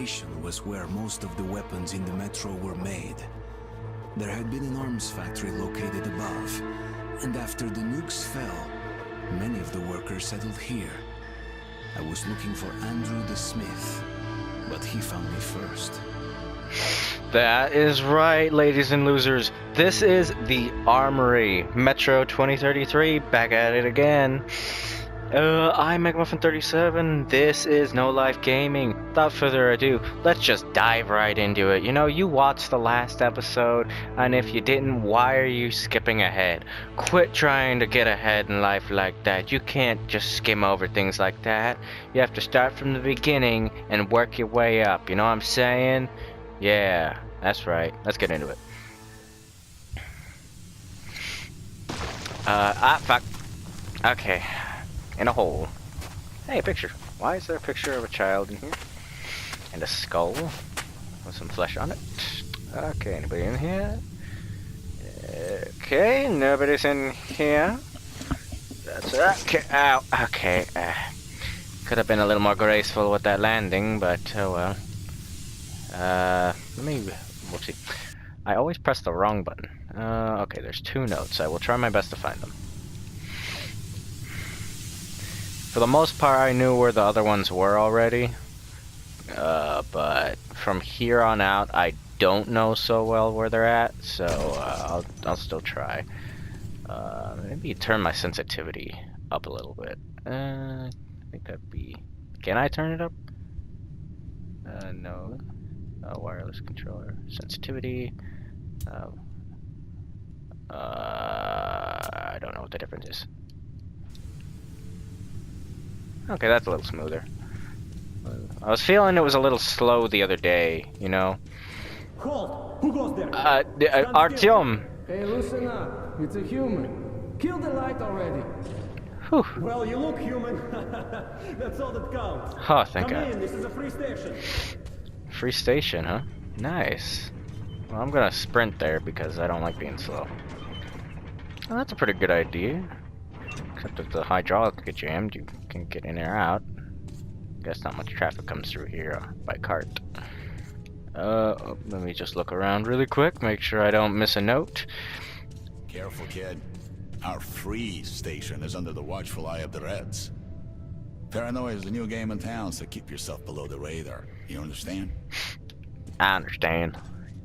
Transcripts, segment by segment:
station was where most of the weapons in the Metro were made. There had been an arms factory located above, and after the nukes fell, many of the workers settled here. I was looking for Andrew the Smith, but he found me first. That is right, ladies and losers. This is the Armory, Metro 2033, back at it again. I'm McMuffin37. This is No Life Gaming. Without further ado, let's just dive right into it. You know, you watched the last episode, and if you didn't, why are you skipping ahead? Quit trying to get ahead in life like that. You can't just skim over things like that. You have to start from the beginning and work your way up. You know what I'm saying? Yeah, that's right. Let's get into it. Fuck. Okay. In a hole. Hey, a picture. Why is there a picture of a child in here? And a skull with some flesh on it. Okay, anybody in here? Okay, nobody's in here. That's okay. Ow. Okay. Could have been a little more graceful with that landing, but oh well. Let me. Whoopsie. I always press the wrong button. Okay, there's 2 notes. I will try my best to find them. For the most part, I knew where the other ones were already, but from here on out, I don't know so well where they're at, so I'll still try. Maybe turn my sensitivity up a little bit. I think that'd be... Can I turn it up? No. Wireless controller. Sensitivity. I don't know what the difference is. Okay, that's a little smoother. I was feeling it was a little slow the other day, you know. Halt! Who goes there? Artyom! Hey, listen up. It's a human. Kill the light already. Whew. Well, you look human. That's all that counts. Oh, thank God. Come in, this is a free station. Free station, huh? Nice. Well, I'm gonna sprint there because I don't like being slow. Well, that's a pretty good idea. Except if the hydraulics get jammed, you can get in or out. Guess not much traffic comes through here by cart. Let me just look around really quick, make sure I don't miss a note. Careful, kid. Our free station is under the watchful eye of the Reds. Paranoia is the new game in town, so keep yourself below the radar. You understand? I understand.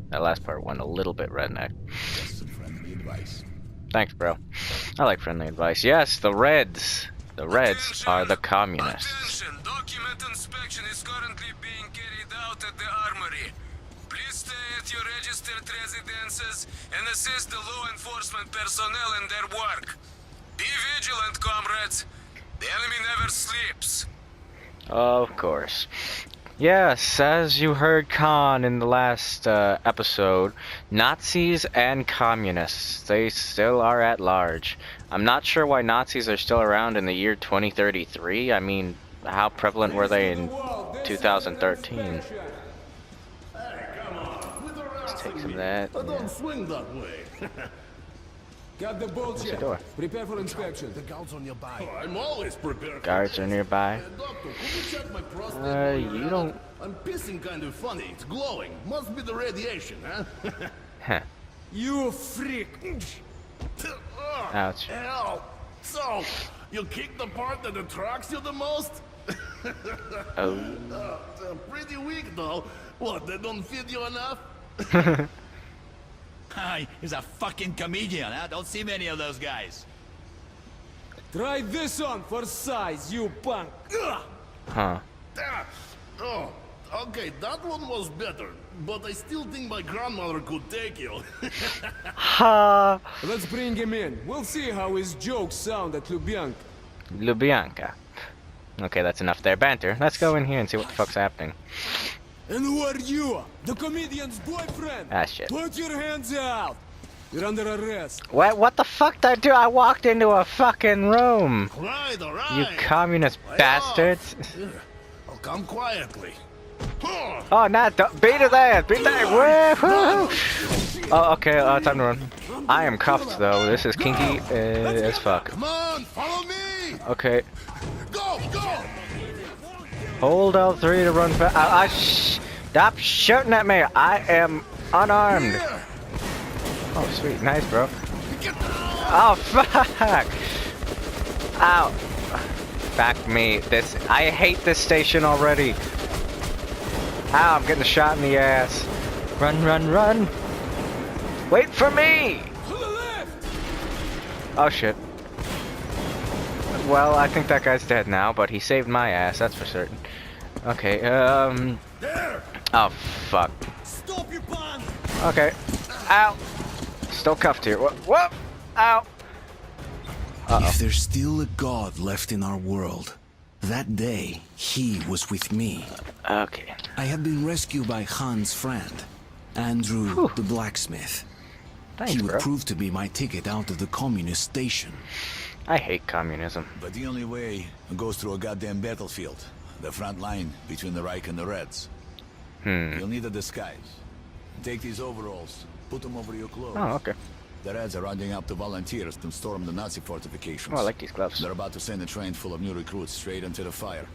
That last part went a little bit redneck. Just some friendly advice. Thanks, bro. I like friendly advice. Yes, the Reds. The Reds are the communists. Attention! Document inspection is currently being carried out at the Armory. Please stay at your registered residences and assist the law enforcement personnel in their work. Be vigilant, comrades. The enemy never sleeps. Of course. Yes, as you heard Khan in the last episode, Nazis and communists, they still are at large. I'm not sure why Nazis are still around in the year 2033. I mean, how prevalent were they in 2013? Let's take some of that. Don't swing that way. Got the bullshit. door? Prepare for inspection. The guards on nearby. I'm always prepared. Guards are nearby. Doctor, could you check my prostate? You don't... I'm pissing kind of funny. It's glowing. Must be the radiation, huh? Huh. You freak. Ouch. Hell. So, you kicked the part that attracts you the most? Oh. Pretty weak, though. What, they don't feed you enough? Hi, he's a fucking comedian, huh? Don't see many of those guys. Try this on for size, you punk. Huh. Oh, okay, that one was better. But I still think my grandmother could take you. Ha! Let's bring him in. We'll see how his jokes sound at Lubyanka. Lubyanka. Okay, that's enough there. Banter. Let's go in here and see what the fuck's happening. And who are you? The comedian's boyfriend? Ah, shit. Put your hands out. You're under arrest. What the fuck did I do? I walked into a fucking room. Right, all right. You communist bastards. I'll come quietly. Oh, not beat his ass. Beat that. Woo-hoo. Oh, okay. Time to run. I am cuffed though. This is kinky as fuck. Come on, follow me. Okay. Go, go. Hold L3 to run fast. Stop shooting at me! I am unarmed! Oh, sweet. Nice, bro. Oh, fuck! Ow! Back me. I hate this station already. Ow, I'm getting shot in the ass. Run, run, run! Wait for me! To the left! Oh, shit. Well, I think that guy's dead now, but he saved my ass, that's for certain. Okay, There! oh, fuck. Stop your pan! Okay. Ow! Still cuffed here. Whoop! Ow! If there's still a god left in our world, that day he was with me. Okay. I had been rescued by Han's friend, Andrew the blacksmith. Thanks, He would bro. prove to be my ticket out of the communist station. I hate communism. But the only way goes through a goddamn battlefield. The front line between the Reich and the Reds. You'll need a disguise. Take these overalls, put them over your clothes. Oh, okay. The Reds are rounding up the volunteers to storm the Nazi fortifications. Oh, I like these gloves. They're about to send a train full of new recruits straight into the fire.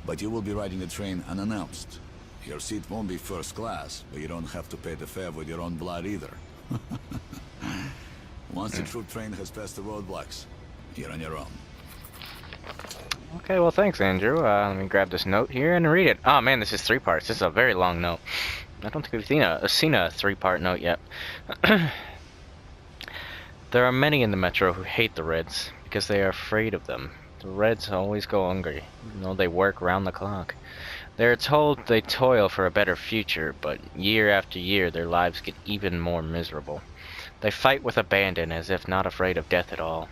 But you will be riding the train unannounced. Your seat won't be first class, but you don't have to pay the fare with your own blood either. Once the troop train has passed the roadblocks, you're on your own. Okay, well, thanks, Andrew. Let me grab this note here and read it. Oh, man, this is 3 parts. This is a very long note. I don't think we've seen a 3-part note yet. There are many in the Metro who hate the Reds because they are afraid of them. The Reds always go hungry, even though they work round the clock. They are told they toil for a better future, but year after year their lives get even more miserable. They fight with abandon as if not afraid of death at all,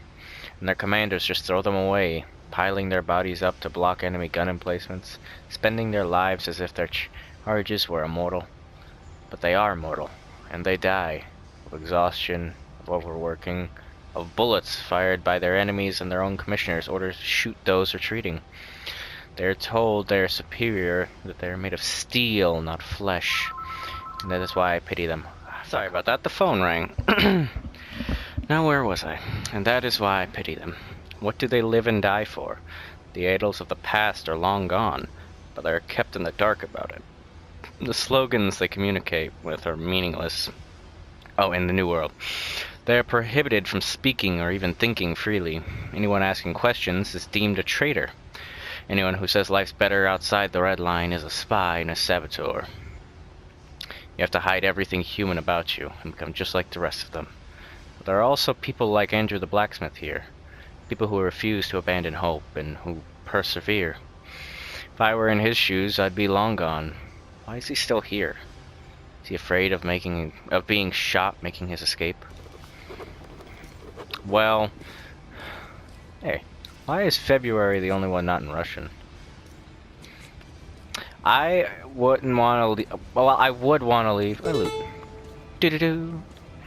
and their commanders just throw them away, piling their bodies up to block enemy gun emplacements, spending their lives as if their charges were immortal. But they are mortal, and they die of exhaustion, of overworking, of bullets fired by their enemies and their own commissioners' orders to shoot those retreating. They are told they are superior, that they are made of steel, not flesh, and that is why I pity them. Sorry about that, the phone rang. Now where was I? And that is why I pity them. What do they live and die for? The idols of the past are long gone, but they are kept in the dark about it. The slogans they communicate with are meaningless. Oh, in the New World. They are prohibited from speaking or even thinking freely. Anyone asking questions is deemed a traitor. Anyone who says life's better outside the red line is a spy and a saboteur. You have to hide everything human about you and become just like the rest of them. But there are also people like Andrew the blacksmith here. People who refuse to abandon hope and who persevere. If I were in his shoes, I'd be long gone. Why is he still here? Is he afraid of being shot making his escape? Well, hey, why is February the only one not in Russian? I wouldn't want to leave. Well, I would want to leave. Oh, loot. Doo-doo-doo.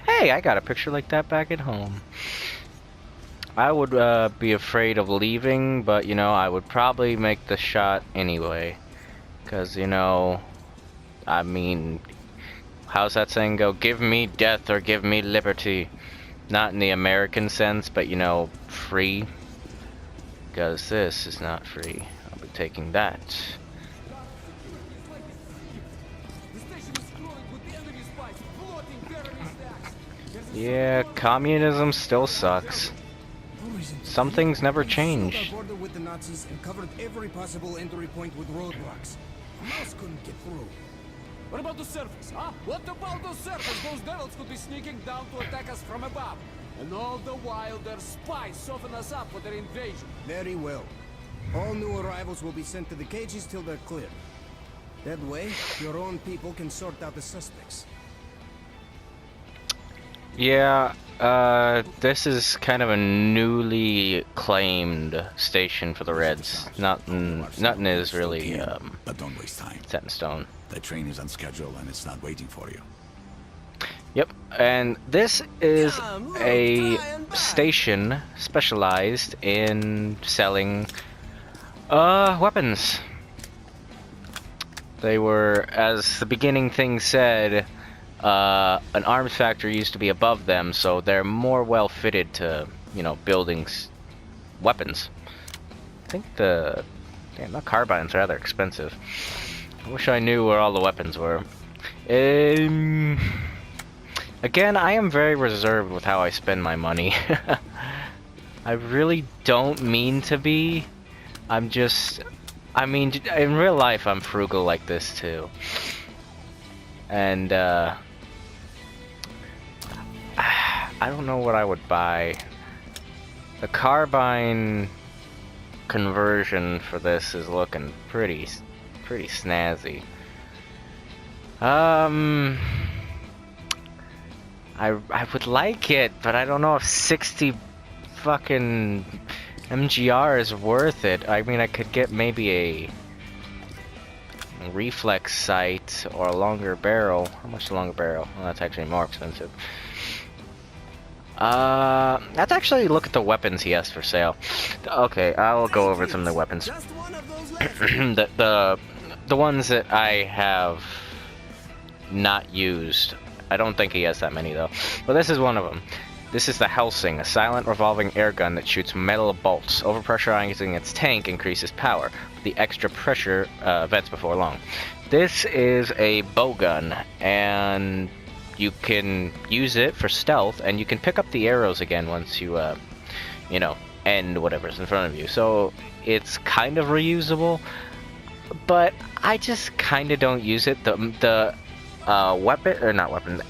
Hey, I got a picture like that back at home. I would be afraid of leaving, but, you know, I would probably make the shot anyway. Because, you know, I mean, how's that saying go? Give me death or give me liberty. Not in the American sense, but, you know, free. Because this is not free. I'll be taking that. The station is crawling with the enemy spies, plotting terrorist acts. Yeah, communism still sucks. Some things never change. We sealed our border with the Nazis and covered every possible entry point with roadblocks. Mouse couldn't get through. What about the surface, huh? What about the surface? Those devils could be sneaking down to attack us from above. And all the while, their spies soften us up for their invasion. Very well. All new arrivals will be sent to the cages till they're cleared. That way, your own people can sort out the suspects. Yeah, this is kind of a newly claimed station for the Reds. Nothing is really But don't waste time. set in stone. The train is on schedule and it's not waiting for you. Yep, and this is a station specialized in selling weapons. They were, as the beginning thing said, an arms factory used to be above them, so they're more well fitted to, you know, building weapons. I think the carbines are rather expensive. I wish I knew where all the weapons were. Again, I am very reserved with how I spend my money. I really don't mean to be. I'm just... I mean, in real life, I'm frugal like this, too. And, I don't know what I would buy. The carbine conversion for this is looking pretty snazzy. I would like it, but I don't know if 60 fucking MGR is worth it. I mean, I could get maybe a reflex sight or a longer barrel. How much a longer barrel? Well, that's actually more expensive. Let's actually look at the weapons he has for sale. Okay, I'll go over some of the weapons. Just one of those left. the ones that I have not used. I don't think he has that many though. But this is one of them. This is the Helsing, a silent revolving air gun that shoots metal bolts. Overpressurizing its tank increases power. The extra pressure vents before long. This is a bow gun, and you can use it for stealth, and you can pick up the arrows again once you, you know, end whatever's in front of you. So it's kind of reusable, but I just kind of don't use it. The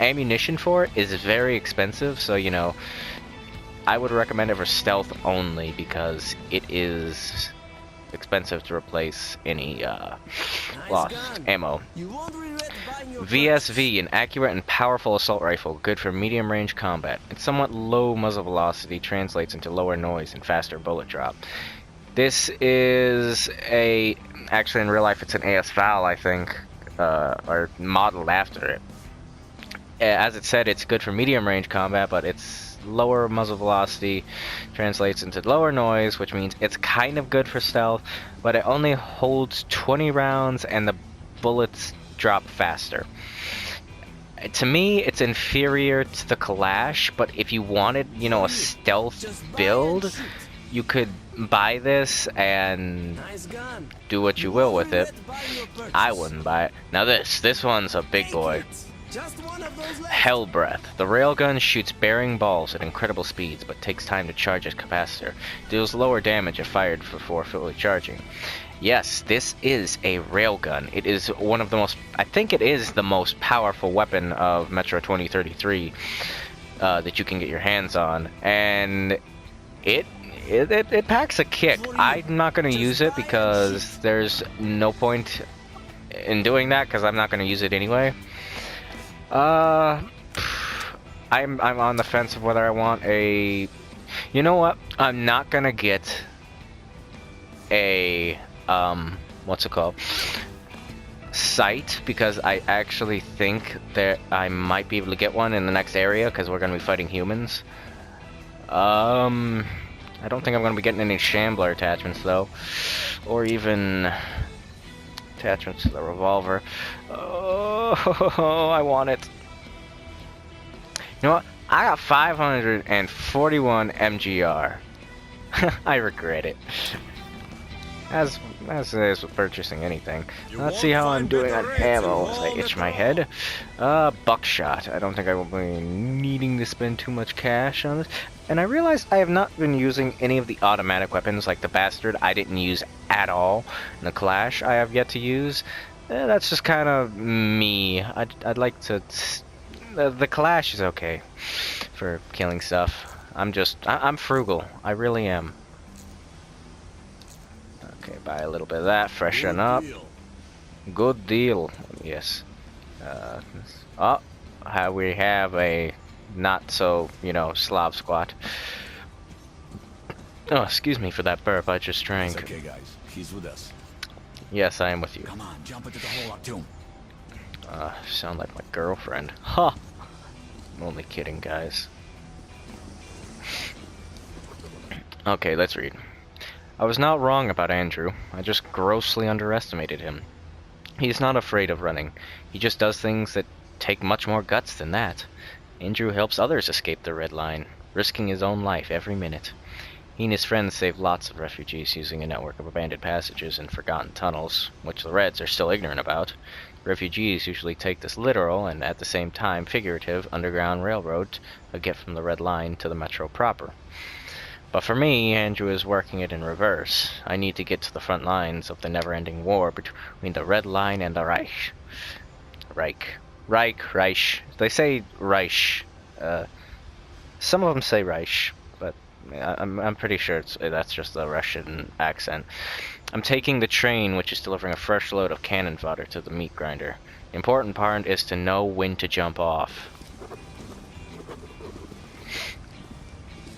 ammunition for it is very expensive, so, you know, I would recommend it for stealth only because it is expensive to replace any lost ammo. You won't regret buying your VSV, an accurate and powerful assault rifle, good for medium range combat. Its somewhat low muzzle velocity translates into lower noise and faster bullet drop. This is actually in real life it's an AS Val, I think, or modeled after it. As it said, it's good for medium range combat, but its lower muzzle velocity translates into lower noise, which means it's kind of good for stealth, but it only holds 20 rounds and the bullets drop faster. To me, it's inferior to the Kalash, but if you wanted, you know, a stealth build, you could buy this and nice gun. do what you will with it. Regret buying your purchase. I wouldn't buy it. Now this one's a big boy. Just one of those left. Hell Breath. The railgun shoots bearing balls at incredible speeds, but takes time to charge its capacitor. Deals lower damage if fired before fully charging. Yes, this is a railgun. It is one of the most... I think it is the most powerful weapon of Metro 2033 that you can get your hands on. And it packs a kick. I'm not going to use it because there's no point in doing that because I'm not going to use it anyway. I'm on the fence of whether I want a... You know what? I'm not gonna get a what's it called? Sight, because I actually think that I might be able to get one in the next area because we're gonna be fighting humans. I don't think I'm gonna be getting any Shambler attachments though, or even attachments to the revolver. Oh, I want it. You know what? I got 541 MGR. I regret it. As is with purchasing anything. Let's see how I'm doing on ammo as I itch my head. Buckshot. I don't think I will be needing to spend too much cash on this. And I realized I have not been using any of the automatic weapons, like the Bastard I didn't use at all. And the Clash I have yet to use. That's just kind of me. I'd like to... The Clash is okay for killing stuff. I'm frugal. I really am. Okay, buy a little bit of that, freshen up. Good deal. Yes. We have a not so, you know, Slav squat. Oh, excuse me for that burp I just drank. It's okay, guys. He's with us. Yes, I am with you. Come on, jump into the hole up to him. Sound like my girlfriend. Ha! I'm only kidding, guys. Okay, let's read. I was not wrong about Andrew. I just grossly underestimated him. He is not afraid of running. He just does things that take much more guts than that. Andrew helps others escape the red line, risking his own life every minute. He and his friends saved lots of refugees using a network of abandoned passages and forgotten tunnels, which the Reds are still ignorant about. Refugees usually take this literal and at the same time figurative underground railroad to get from the Red Line to the Metro proper. But for me, Andrew is working it in reverse. I need to get to the front lines of the never-ending war between the Red Line and the Reich. Reich. They say Reich. Some of them say Reich, but I'm pretty sure that's just the Russian accent. I'm taking the train, which is delivering a fresh load of cannon fodder to the meat grinder. The important part is to know when to jump off.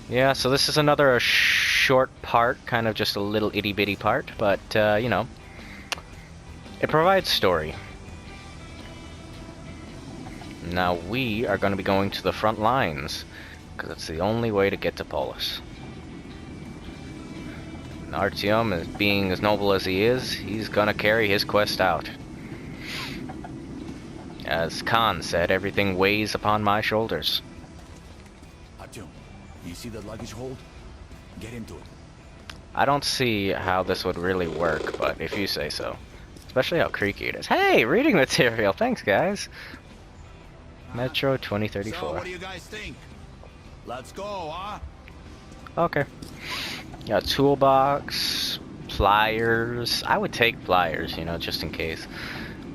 Yeah, so this is another short part, kind of just a little itty-bitty part, but, you know, it provides story. Now we are going to be going to the front lines, because it's the only way to get to Polis. And Artyom, as being as noble as he is, he's going to carry his quest out. As Khan said, everything weighs upon my shoulders. Artyom, you see that luggage hold? Get into it. I don't see how this would really work, but if you say so. Especially how creaky it is. Hey, reading material! Thanks, guys! Metro 2034. So, what do you guys think? Let's go, huh? Okay. Got toolbox, pliers. I would take pliers, you know, just in case.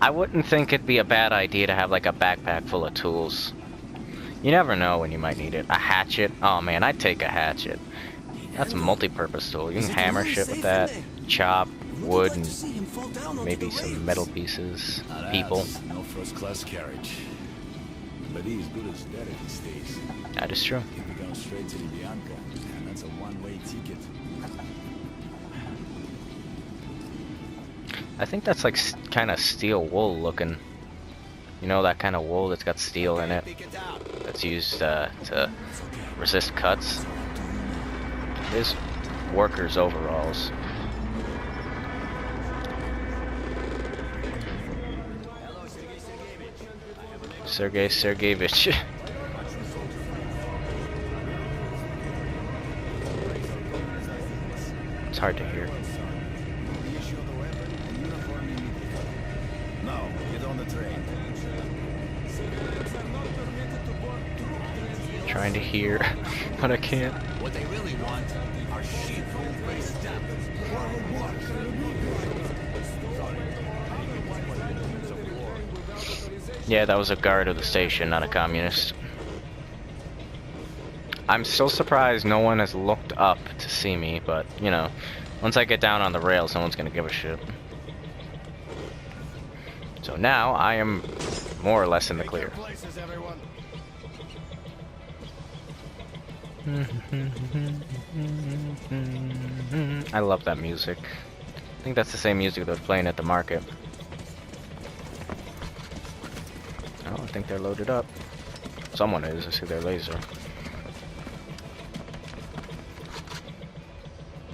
I wouldn't think it'd be a bad idea to have like a backpack full of tools. You never know when you might need it. A hatchet. Oh man, I'd take a hatchet. That's a multi-purpose tool. You can hammer shit with that. Chop wood and maybe some metal pieces. People. No first-class carriage. But he's good as dead if he stays. That is true. If we go straight to the Bianca, and that's a one-way ticket. I think that's like kind of steel wool looking. You know, that kind of wool that's got steel in it. That's used to resist cuts. It is workers' overalls. Sergei Sergeyevich. It's hard to hear. No, get on the train. Trying to hear, but I can't. What they really want are sheep raised Yeah, that was a guard of the station, not a communist. I'm still surprised no one has looked up to see me, but, you know, once I get down on the rails, no one's gonna give a shit. So now, I am more or less in the clear. I love that music. I think that's the same music that was playing at the market. Oh, I think they're loaded up. Someone is, I see their laser.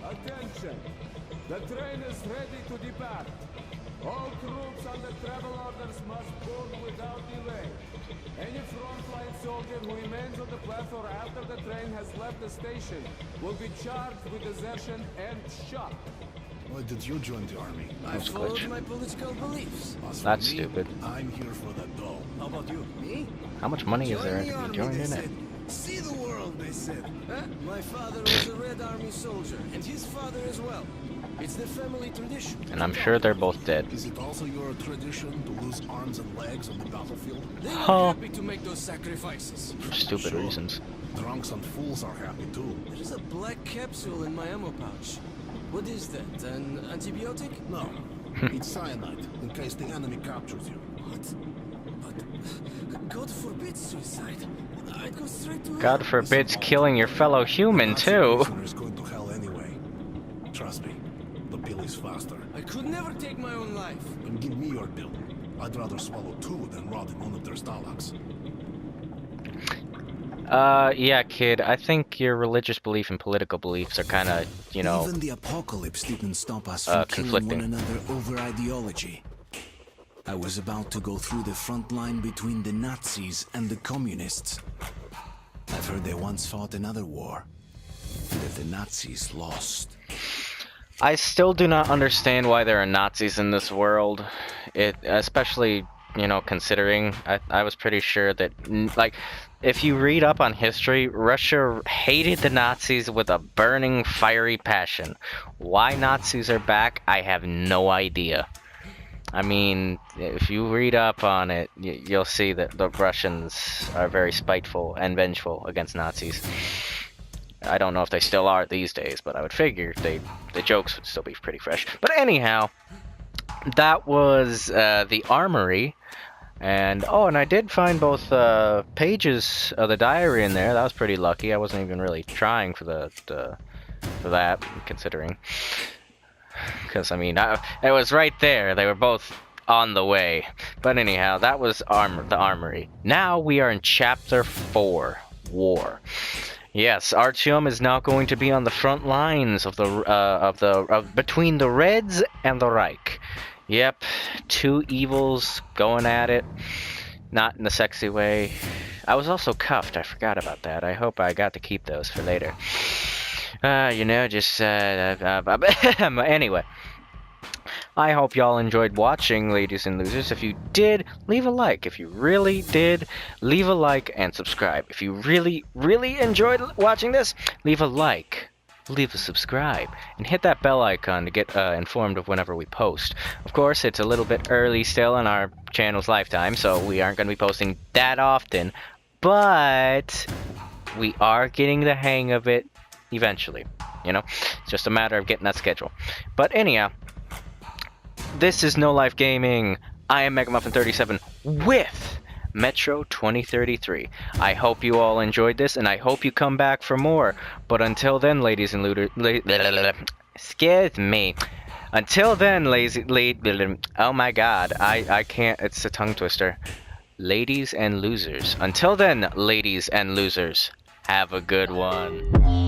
Attention! The train is ready to depart. All troops under travel orders must board without delay. Any frontline soldier who remains on the platform after the train has left the station will be charged with desertion and shot. Why did you join the army? I followed my political beliefs. That's stupid. I'm here for the dough. How about you? Me? How much money is there Join the to be army, joined they in it? said. See the world, they said. Huh? My father was a Red Army soldier, and his father as well. It's the family tradition. And I'm sure they're both dead. Is it also your tradition to lose arms and legs on the battlefield? They were Huh. happy to make those sacrifices. For stupid Sure. reasons. Drunks and fools are happy too. There's a black capsule in my ammo pouch. What is that? An antibiotic? No, it's cyanide, in case the enemy captures you. What? But God forbids suicide. I'd go straight to hell. God forbids killing your fellow human, Nazi too. prisoners going to hell anyway. Trust me, the pill is faster. I could never take my own life. Then give me your pill. I'd rather swallow two than rot in one of their stalaks. Yeah, kid, I think your religious belief and political beliefs are kind of, you know, Even the apocalypse didn't stop us from killing one conflicting. another over ideology. I was about to go through the front line between the Nazis and the communists. I've heard they once fought another war. and that the Nazis lost. I still do not understand why there are Nazis in this world. Especially, considering I was pretty sure that, like, if you read up on history, Russia hated the Nazis with a burning, fiery passion. Why Nazis are back, I have no idea. I mean, if you read up on it, you'll see that the Russians are very spiteful and vengeful against Nazis. I don't know if they still are these days, but I would figure the jokes would still be pretty fresh. But anyhow, that was the Armory. And I did find both pages of the diary in there. That was pretty lucky. I wasn't even really trying for that, considering. Because, I mean, it was right there. They were both on the way. But anyhow, that was the Armory. Now we are in Chapter 4, War. Yes, Artyom is now going to be on the front lines of between the Reds and the Reich. Yep, two evils going at it. Not in a sexy way. I was also cuffed. I forgot about that. I hope I got to keep those for later. Anyway. I hope y'all enjoyed watching, ladies and losers. If you did, leave a like. If you really did, leave a like and subscribe. If you really, really enjoyed watching this, leave a like, leave a subscribe, and hit that bell icon to get informed of whenever we post. Of course, it's a little bit early still in our channel's lifetime, so we aren't going to be posting that often, but we are getting the hang of it eventually. It's just a matter of getting that schedule. But anyhow, this is No Life Gaming. I am MegaMuffin37 with Metro 2033. I hope you all enjoyed this, and I hope you come back for more. But until then, ladies and looters, excuse me. Until then, oh my god, I can't, it's a tongue twister. Ladies and losers. Until then, ladies and losers, have a good one.